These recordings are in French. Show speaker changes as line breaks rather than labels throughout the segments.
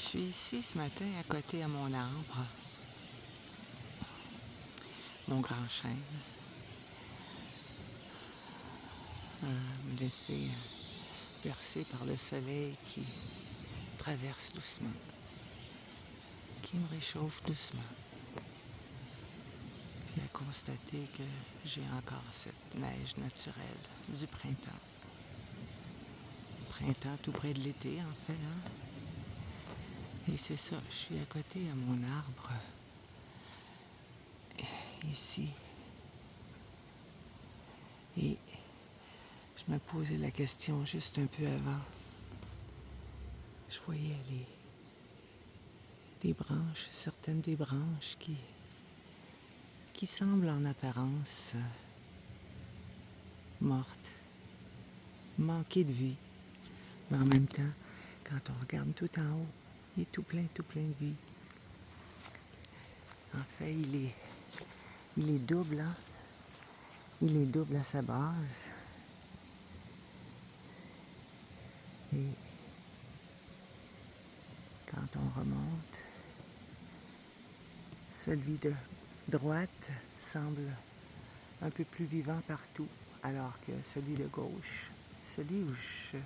suis ici ce matin à côté à mon arbre, mon grand chêne, me laisser bercer par le soleil qui traverse doucement, qui me réchauffe doucement. Puis à constater que j'ai encore cette neige naturelle du printemps. Printemps tout près de l'été en fait, hein? Et c'est ça, je suis à côté à mon arbre, ici. Et je me posais la question juste un peu avant. Je voyais les branches, certaines des branches qui semblent en apparence mortes, manquées de vie. Mais en même temps, quand on regarde tout en haut, il est tout plein de vie. En fait, il est double, hein? Il est double à sa base. Et quand on remonte, celui de droite semble un peu plus vivant partout, alors que celui de gauche, celui où je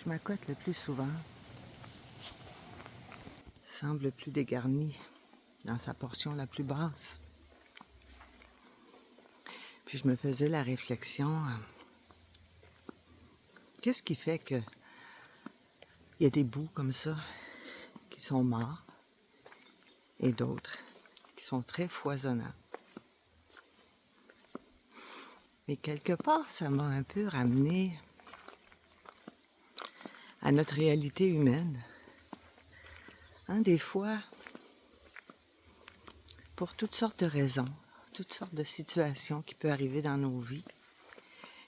m'accote le plus souvent, semble plus dégarni dans sa portion la plus basse. Puis je me faisais la réflexion, qu'est-ce qui fait que il y a des bouts comme ça qui sont morts et d'autres qui sont très foisonnants. Et quelque part, ça m'a un peu ramené à notre réalité humaine. Hein, des fois, pour toutes sortes de raisons, toutes sortes de situations qui peuvent arriver dans nos vies,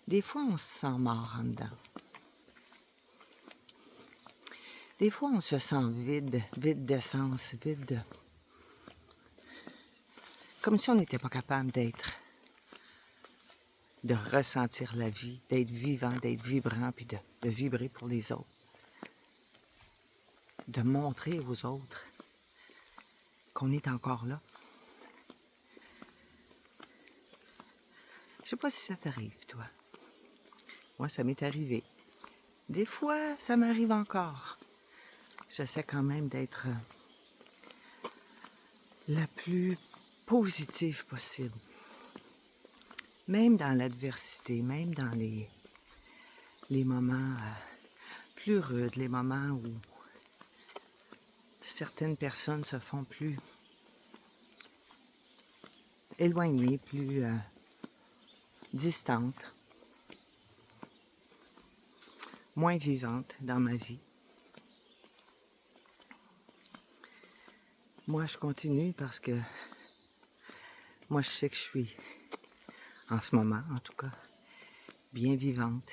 des fois on se sent mort en dedans. Des fois on se sent vide, vide d'essence, vide. Comme si on n'était pas capable de ressentir la vie, d'être vivant, d'être vibrant, puis de vibrer pour les autres. De montrer aux autres qu'on est encore là. Je sais pas si ça t'arrive, toi. Moi, ça m'est arrivé. Des fois, ça m'arrive encore. J'essaie quand même d'être la plus positive possible. Même dans l'adversité, même dans les moments plus rudes, les moments où certaines personnes se font plus éloignées, plus distantes, moins vivantes dans ma vie. Moi, je continue parce que moi, je sais que je suis, en ce moment en tout cas, bien vivante,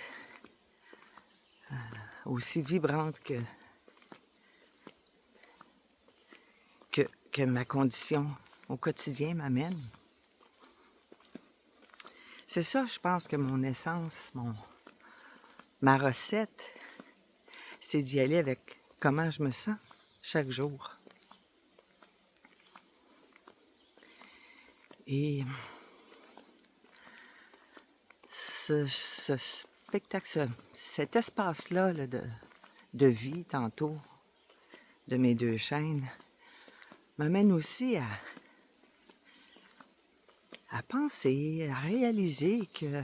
aussi vibrante que ma condition au quotidien m'amène. C'est ça, je pense que mon essence, ma recette, c'est d'y aller avec comment je me sens chaque jour. Et ce spectacle, cet espace-là là, de vie tantôt, de mes deux chaînes, m'amène aussi à penser, à réaliser que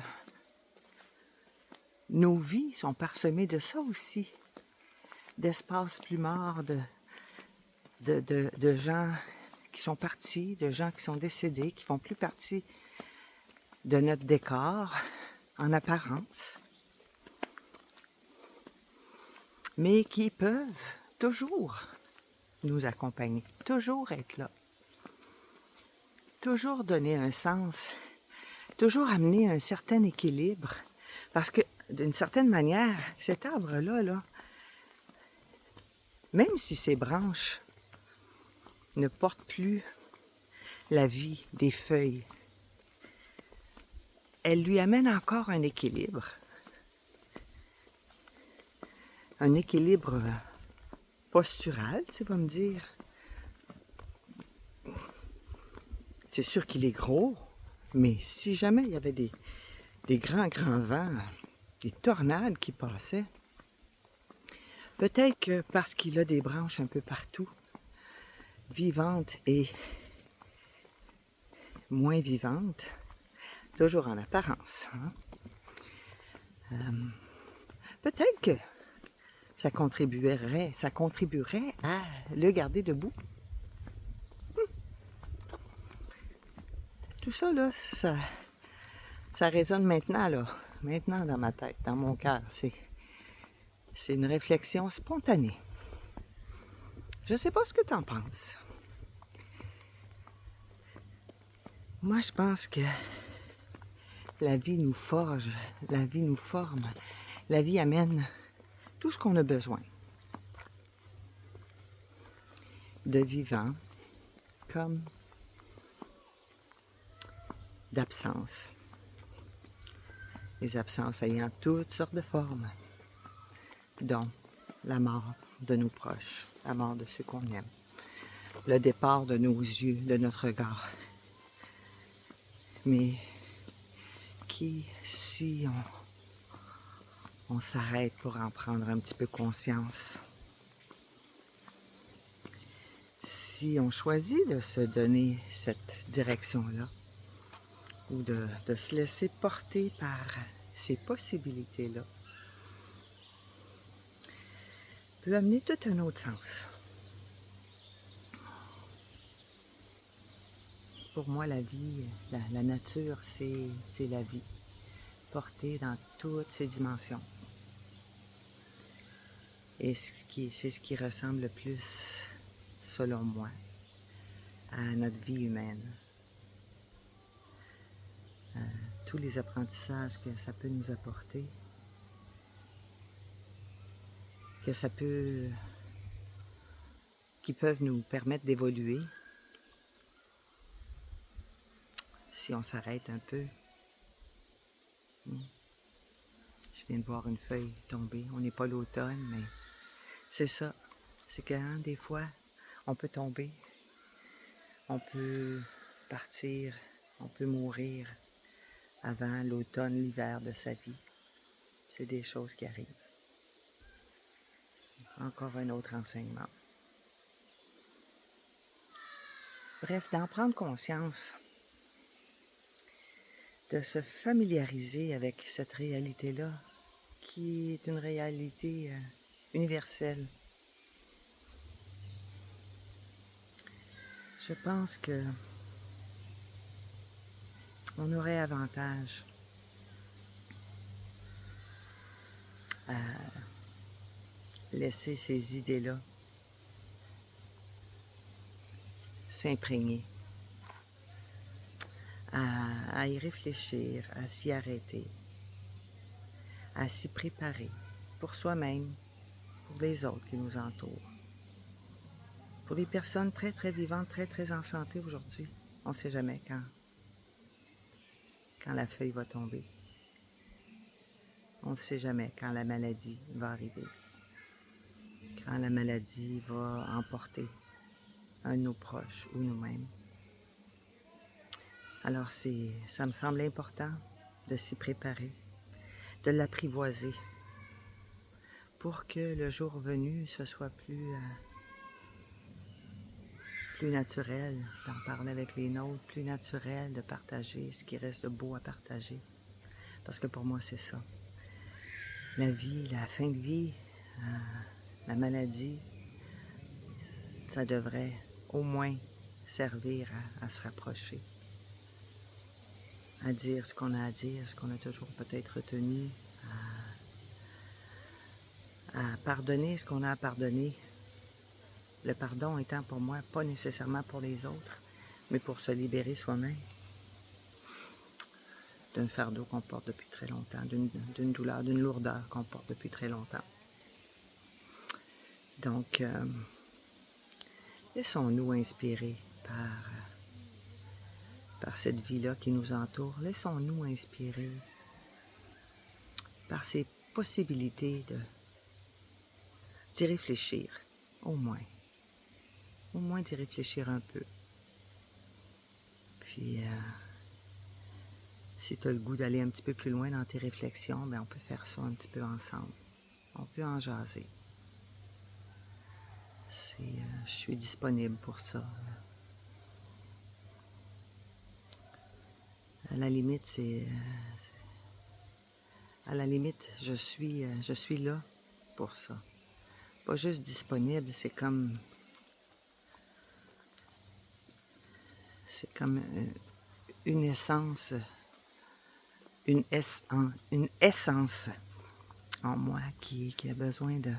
nos vies sont parsemées de ça aussi, d'espaces plus morts, de gens qui sont partis, de gens qui sont décédés, qui font plus partie de notre décor en apparence, mais qui peuvent toujours nous accompagner, toujours être là, toujours donner un sens, toujours amener un certain équilibre, parce que d'une certaine manière, cet arbre-là, là, même si ses branches ne portent plus la vie des feuilles, elle lui amène encore un équilibre postural, tu vas me dire. C'est sûr qu'il est gros, mais si jamais il y avait des grands vents, des tornades qui passaient, peut-être que parce qu'il a des branches un peu partout, vivantes et moins vivantes, toujours en apparence, hein? Peut-être que ça contribuerait à le garder debout. Tout ça, là, ça résonne maintenant, là. Maintenant dans ma tête, dans mon cœur. C'est une réflexion spontanée. Je sais pas ce que tu en penses. Moi, je pense que la vie nous forge, la vie nous forme, la vie amène tout ce qu'on a besoin. De vivant, comme d'absence. Les absences ayant toutes sortes de formes, dont la mort de nos proches, la mort de ceux qu'on aime, le départ de nos yeux, de notre regard. Mais qui, si on s'arrête pour en prendre un petit peu conscience, si on choisit de se donner cette direction-là, ou de se laisser porter par ces possibilités-là, peut amener tout un autre sens. Pour moi, la vie, la nature, c'est la vie, portée dans toutes ses dimensions. Et c'est ce qui ressemble le plus, selon moi, à notre vie humaine. Tous les apprentissages que ça peut nous apporter, qui peuvent nous permettre d'évoluer si on s'arrête un peu. Je viens de voir une feuille tomber. On n'est pas l'automne, mais c'est ça. C'est que des fois, on peut tomber, on peut partir, on peut mourir avant l'automne, l'hiver de sa vie. C'est des choses qui arrivent. Encore un autre enseignement. Bref, d'en prendre conscience, de se familiariser avec cette réalité-là, qui est une réalité universelle. Je pense que on aurait avantage à laisser ces idées-là s'imprégner, à y réfléchir, à s'y arrêter, à s'y préparer pour soi-même, pour les autres qui nous entourent. Pour les personnes très, très vivantes, très, très en santé aujourd'hui, on ne sait jamais quand la feuille va tomber. On ne sait jamais quand la maladie va arriver, quand la maladie va emporter un de nos proches ou nous-mêmes. Alors ça me semble important de s'y préparer, de l'apprivoiser, pour que le jour venu, ce soit plus naturel d'en parler avec les nôtres, plus naturel de partager ce qui reste de beau à partager. Parce que pour moi, c'est ça. La vie, la fin de vie, la maladie, ça devrait au moins servir à se rapprocher, à dire ce qu'on a à dire, ce qu'on a toujours peut-être retenu, à pardonner ce qu'on a à pardonner. Le pardon étant pour moi pas nécessairement pour les autres, mais pour se libérer soi-même d'un fardeau qu'on porte depuis très longtemps, d'une douleur, d'une lourdeur qu'on porte depuis très longtemps. Donc, laissons-nous inspirer par cette vie-là qui nous entoure. Laissons-nous inspirer par ces possibilités d'y réfléchir, Au moins. Au moins d'y réfléchir un peu. Puis, si tu as le goût d'aller un petit peu plus loin dans tes réflexions, ben on peut faire ça un petit peu ensemble. On peut en jaser. Je suis disponible pour ça. À la limite, à la limite, je suis là pour ça. Pas juste disponible, c'est comme une essence, une essence en moi qui a besoin de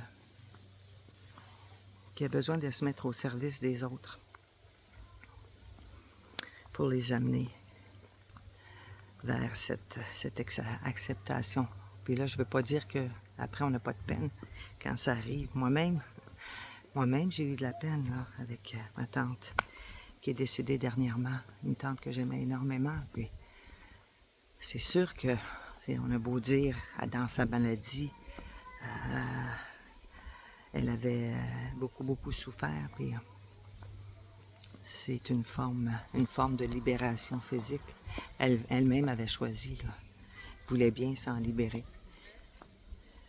se mettre au service des autres pour les amener vers cette acceptation. Puis là, je veux pas dire que après on n'a pas de peine quand ça arrive. Moi-même, j'ai eu de la peine là, avec ma tante qui est décédée dernièrement, une tante que j'aimais énormément. Puis c'est sûr que on a beau dire dans sa maladie, elle avait beaucoup souffert. Puis c'est une forme de libération physique. Elle-même avait choisi, là, voulait bien s'en libérer.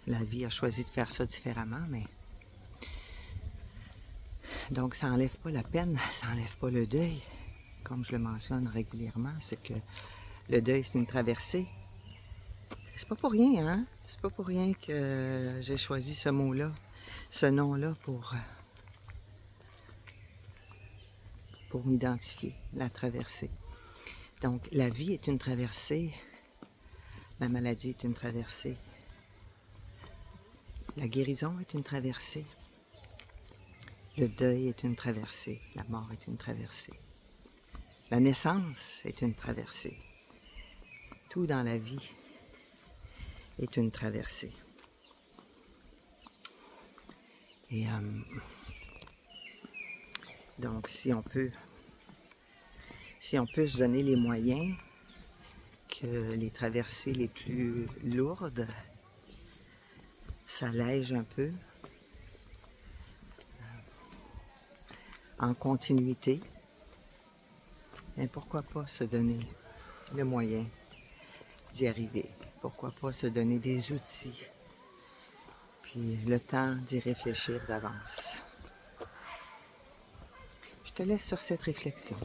La vie a choisi de faire ça différemment, mais donc ça n'enlève pas la peine, ça n'enlève pas le deuil. Comme je le mentionne régulièrement, c'est que le deuil, c'est une traversée. C'est pas pour rien, hein? C'est pas pour rien que j'ai choisi ce mot-là, ce nom-là pour m'identifier, la traversée. Donc, la vie est une traversée, la maladie est une traversée, la guérison est une traversée, le deuil est une traversée, la mort est une traversée, la naissance est une traversée. Tout dans la vie est une traversée. Et donc, si on peut se donner les moyens que les traversées les plus lourdes s'allègent un peu en continuité, et pourquoi pas se donner le moyen d'y arriver? Pourquoi pas se donner des outils, puis le temps d'y réfléchir d'avance? Je te laisse sur cette réflexion.